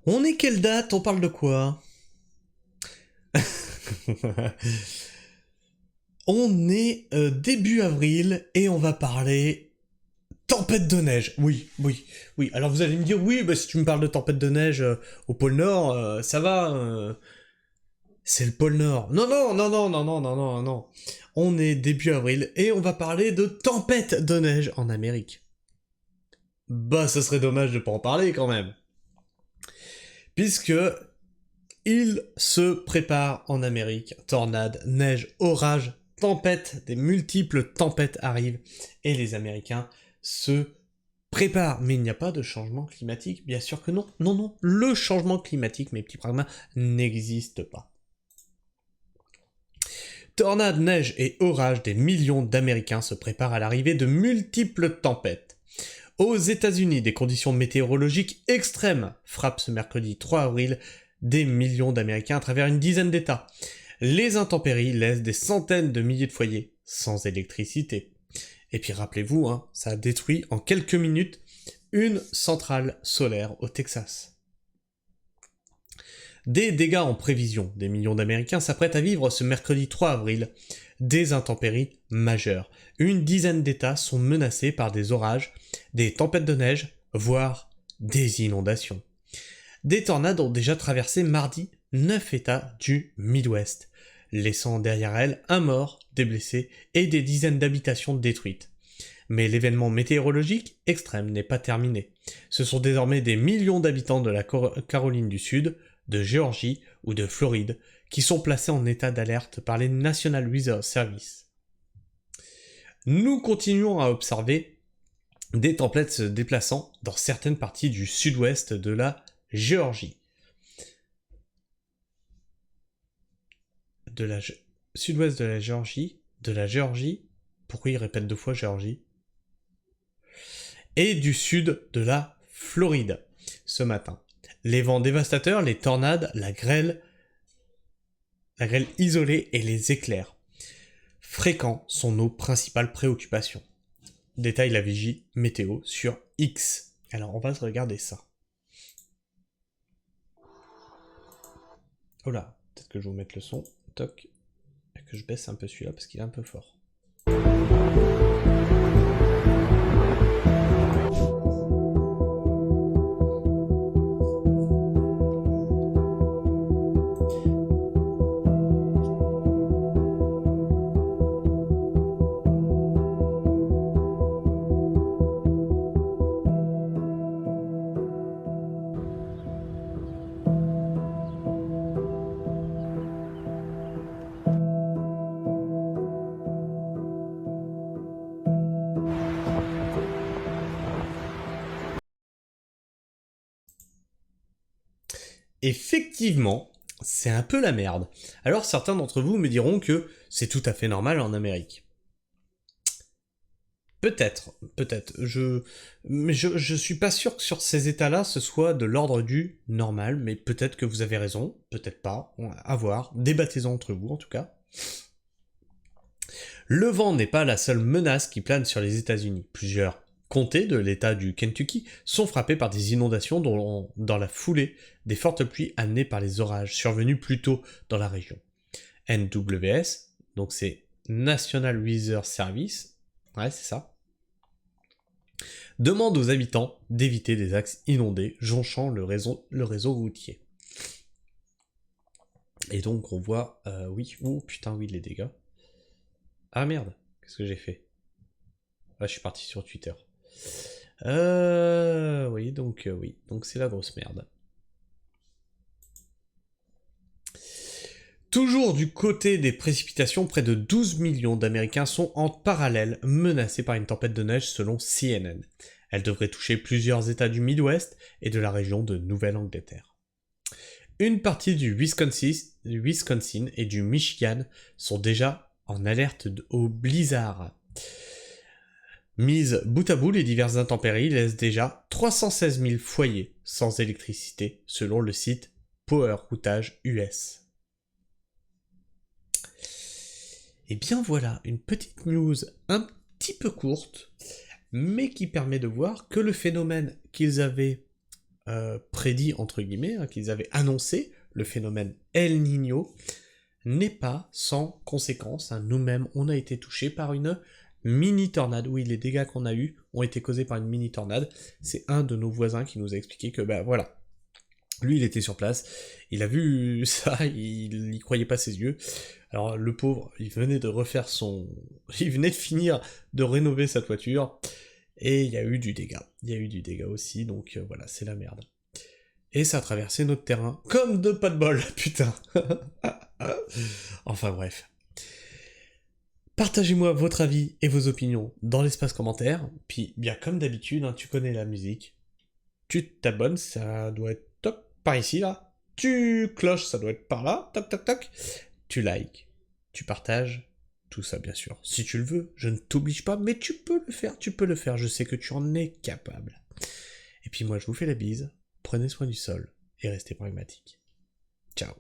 On est quelle date? On parle de quoi? On est début avril et on va parler tempête de neige. Oui, oui, oui. Alors vous allez me dire, oui, bah si tu me parles de tempête de neige au pôle Nord, ça va. C'est le pôle Nord. Non, non, non, non, non, non, non, non, non. On est début avril et on va parler de tempête de neige en Amérique. Bah, ce serait dommage de pas en parler quand même. Puisque il se prépare en Amérique. Tornades, neige, orages, tempêtes, des multiples tempêtes arrivent et les Américains se préparent. Mais il n'y a pas de changement climatique, bien sûr que non. Non, non, le changement climatique, mes petits pragmas, n'existe pas. Tornades, neige et orages, des millions d'Américains se préparent à l'arrivée de multiples tempêtes. Aux États-Unis, des conditions météorologiques extrêmes frappent ce mercredi 3 avril des millions d'Américains à travers une dizaine d'États. Les intempéries laissent des centaines de milliers de foyers sans électricité. Et puis rappelez-vous, ça a détruit en quelques minutes une centrale solaire au Texas. Des dégâts en prévision. Des millions d'Américains s'apprêtent à vivre ce mercredi 3 avril des intempéries majeures. Une dizaine d'États sont menacés par des orages, des tempêtes de neige, voire des inondations. Des tornades ont déjà traversé mardi 9 États du Midwest, laissant derrière elles un mort, des blessés et des dizaines d'habitations détruites. Mais l'événement météorologique extrême n'est pas terminé. Ce sont désormais des millions d'habitants de la Caroline du Sud, de Géorgie ou de Floride qui sont placés en état d'alerte par les National Weather Service. Nous continuons à observer des tempêtes se déplaçant dans certaines parties du sud-ouest de la Géorgie. Sud-ouest de la Géorgie, pourquoi il répète deux fois Géorgie? Et du sud de la Floride ce matin. Les vents dévastateurs, les tornades, la grêle isolée et les éclairs fréquents sont nos principales préoccupations. Détaille la vigie météo sur X. Alors on va se regarder ça. Oh là, peut-être que je vais vous mettre le son. Toc. Et que je baisse un peu celui-là parce qu'il est un peu fort. Effectivement, c'est un peu la merde. Alors certains d'entre vous me diront que c'est tout à fait normal en Amérique. Peut-être. Mais je suis pas sûr que sur ces états-là, ce soit de l'ordre du normal, mais peut-être que vous avez raison, peut-être pas, à voir, débattez-en entre vous en tout cas. Le vent n'est pas la seule menace qui plane sur les États-Unis. Plusieurs comtés de l'État du Kentucky sont frappés par des inondations dans la foulée des fortes pluies amenées par les orages survenus plus tôt dans la région. NWS, donc c'est National Weather Service, ouais c'est ça, demande aux habitants d'éviter des axes inondés jonchant le réseau routier. Et donc on voit, oui, oh putain oui les dégâts. Ah merde, qu'est-ce que j'ai fait? Ah je suis parti sur Twitter. Oui, donc c'est la grosse merde. Toujours du côté des précipitations, près de 12 millions d'Américains sont en parallèle menacés par une tempête de neige selon CNN. Elle devrait toucher plusieurs États du Midwest et de la région de Nouvelle-Angleterre. Une partie du Wisconsin et du Michigan sont déjà en alerte au blizzard. Mise bout à bout, les diverses intempéries laissent déjà 316 000 foyers sans électricité, selon le site Power Outage US. Et bien voilà, une petite news un petit peu courte, mais qui permet de voir que le phénomène qu'ils avaient prédit, entre guillemets, hein, qu'ils avaient annoncé le phénomène El Niño, n'est pas sans conséquences. Hein. Nous-mêmes, on a été touchés par une mini-tornade. Oui, les dégâts qu'on a eus ont été causés par une mini-tornade. C'est un de nos voisins qui nous a expliqué que, bah voilà, lui, il était sur place, il a vu ça, il y croyait pas ses yeux. Alors, le pauvre, il venait de refaire son... Il venait de finir de rénover sa toiture, et il y a eu du dégât. Il y a eu du dégât aussi, donc voilà, c'est la merde. Et ça a traversé notre terrain, comme de pas de bol, putain. Enfin bref. Partagez-moi votre avis et vos opinions dans l'espace commentaire, puis bien comme d'habitude, hein, tu connais la musique. Tu t'abonnes, ça doit être toc par ici là. Tu cloches, ça doit être par là, toc toc toc. Tu likes, tu partages, tout ça bien sûr. Si tu le veux, je ne t'oblige pas, mais tu peux le faire, je sais que tu en es capable. Et puis moi je vous fais la bise, prenez soin du sol et restez pragmatique. Ciao.